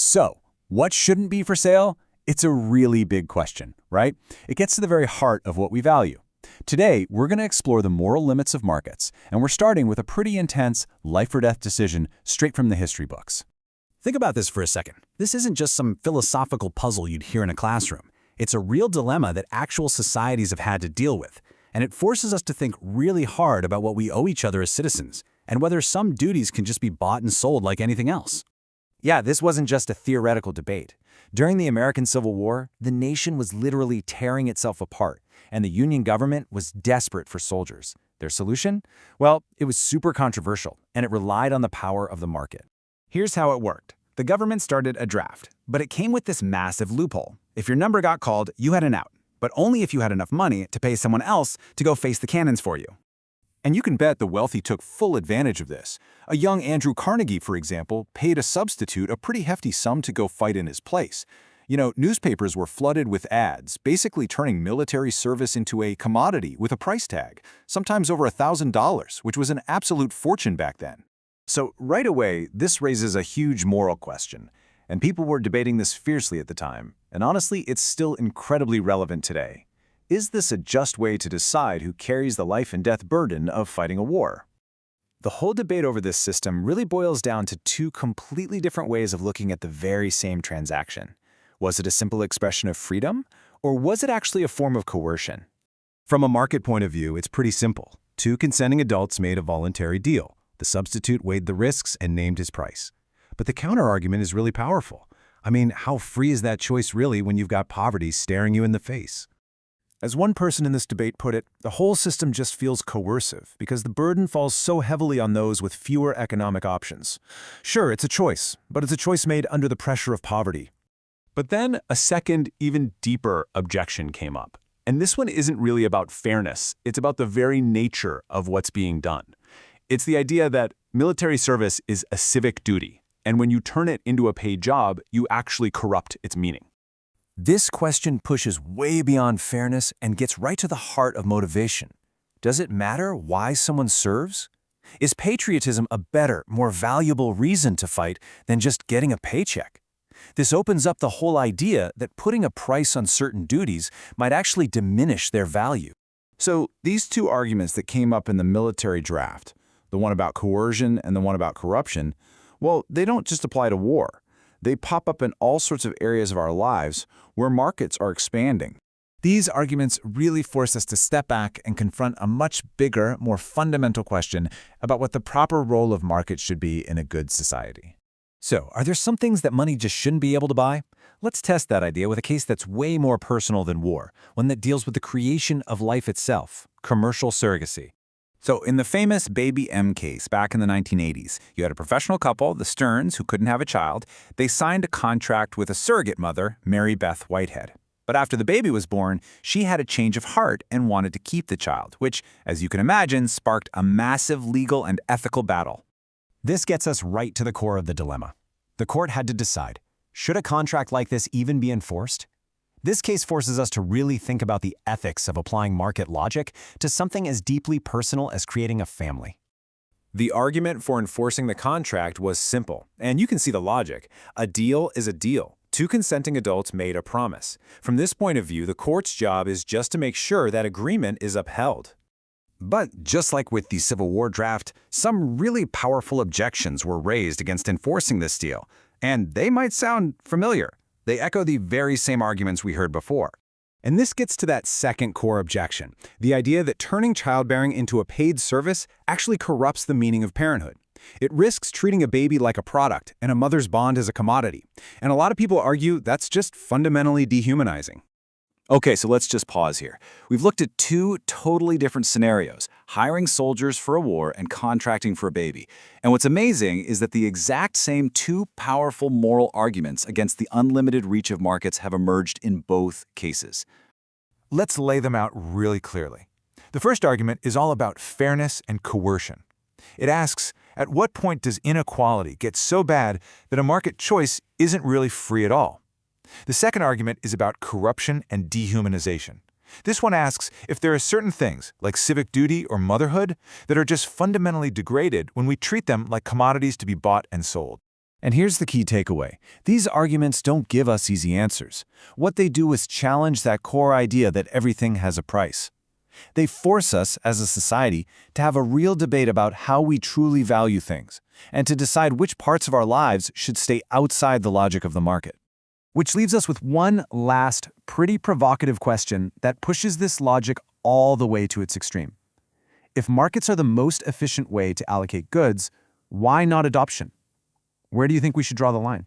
So, what shouldn't be for sale? It's a really big question, right? It gets to the very heart of what we value. Today, we're going to explore the moral limits of markets, and we're starting with a pretty intense life-or-death decision straight from the history books. Think about this for a second. This isn't just some philosophical puzzle you'd hear in a classroom. It's a real dilemma that actual societies have had to deal with, and it forces us to think really hard about what we owe each other as citizens, and whether some duties can just be bought and sold like anything else. Yeah, this wasn't just a theoretical debate. During the American Civil War, the nation was literally tearing itself apart, and the Union government was desperate for soldiers. Their solution? Well, it was super controversial, and it relied on the power of the market. Here's how it worked. The government started a draft, but it came with this massive loophole. If your number got called, you had an out, but only if you had enough money to pay someone else to go face the cannons for you. And you can bet the wealthy took full advantage of this. A young Andrew Carnegie, for example, paid a substitute a pretty hefty sum to go fight in his place. Newspapers were flooded with ads, basically turning military service into a commodity with a price tag, sometimes over $1,000, which was an absolute fortune back then. So right away, this raises a huge moral question, and people were debating this fiercely at the time, and honestly, it's still incredibly relevant today. Is this a just way to decide who carries the life and death burden of fighting a war? The whole debate over this system really boils down to two completely different ways of looking at the very same transaction. Was it a simple expression of freedom, or was it actually a form of coercion? From a market point of view, it's pretty simple. Two consenting adults made a voluntary deal. The substitute weighed the risks and named his price. But the counterargument is really powerful. I mean, how free is that choice really when you've got poverty staring you in the face? As one person in this debate put it, the whole system just feels coercive because the burden falls so heavily on those with fewer economic options. Sure, it's a choice, but it's a choice made under the pressure of poverty. But then a second, even deeper objection came up. And this one isn't really about fairness. It's about the very nature of what's being done. It's the idea that military service is a civic duty, and when you turn it into a paid job, you actually corrupt its meaning. This question pushes way beyond fairness and gets right to the heart of motivation. Does it matter why someone serves? Is patriotism a better, more valuable reason to fight than just getting a paycheck? This opens up the whole idea that putting a price on certain duties might actually diminish their value. So these two arguments that came up in the military draft, the one about coercion and the one about corruption, well, they don't just apply to war. They pop up in all sorts of areas of our lives where markets are expanding. These arguments really force us to step back and confront a much bigger, more fundamental question about what the proper role of markets should be in a good society. So, are there some things that money just shouldn't be able to buy? Let's test that idea with a case that's way more personal than war, one that deals with the creation of life itself, commercial surrogacy. So in the famous Baby M case back in the 1980s, you had a professional couple, the Stearns, who couldn't have a child. They signed a contract with a surrogate mother, Mary Beth Whitehead. But after the baby was born, she had a change of heart and wanted to keep the child, which, as you can imagine, sparked a massive legal and ethical battle. This gets us right to the core of the dilemma. The court had to decide, should a contract like this even be enforced? This case forces us to really think about the ethics of applying market logic to something as deeply personal as creating a family. The argument for enforcing the contract was simple, and you can see the logic. A deal is a deal. Two consenting adults made a promise. From this point of view, the court's job is just to make sure that agreement is upheld. But just like with the Civil War draft, some really powerful objections were raised against enforcing this deal, and they might sound familiar. They echo the very same arguments we heard before. And this gets to that second core objection, the idea that turning childbearing into a paid service actually corrupts the meaning of parenthood. It risks treating a baby like a product and a mother's bond as a commodity. And a lot of people argue that's just fundamentally dehumanizing. Okay, so let's just pause here. We've looked at two totally different scenarios, hiring soldiers for a war and contracting for a baby. And what's amazing is that the exact same two powerful moral arguments against the unlimited reach of markets have emerged in both cases. Let's lay them out really clearly. The first argument is all about fairness and coercion. It asks, at what point does inequality get so bad that a market choice isn't really free at all? The second argument is about corruption and dehumanization. This one asks if there are certain things, like civic duty or motherhood, that are just fundamentally degraded when we treat them like commodities to be bought and sold. And here's the key takeaway. These arguments don't give us easy answers. What they do is challenge that core idea that everything has a price. They force us, as a society, to have a real debate about how we truly value things, and to decide which parts of our lives should stay outside the logic of the market. Which leaves us with one last, pretty provocative question that pushes this logic all the way to its extreme. If markets are the most efficient way to allocate goods, why not adoption? Where do you think we should draw the line?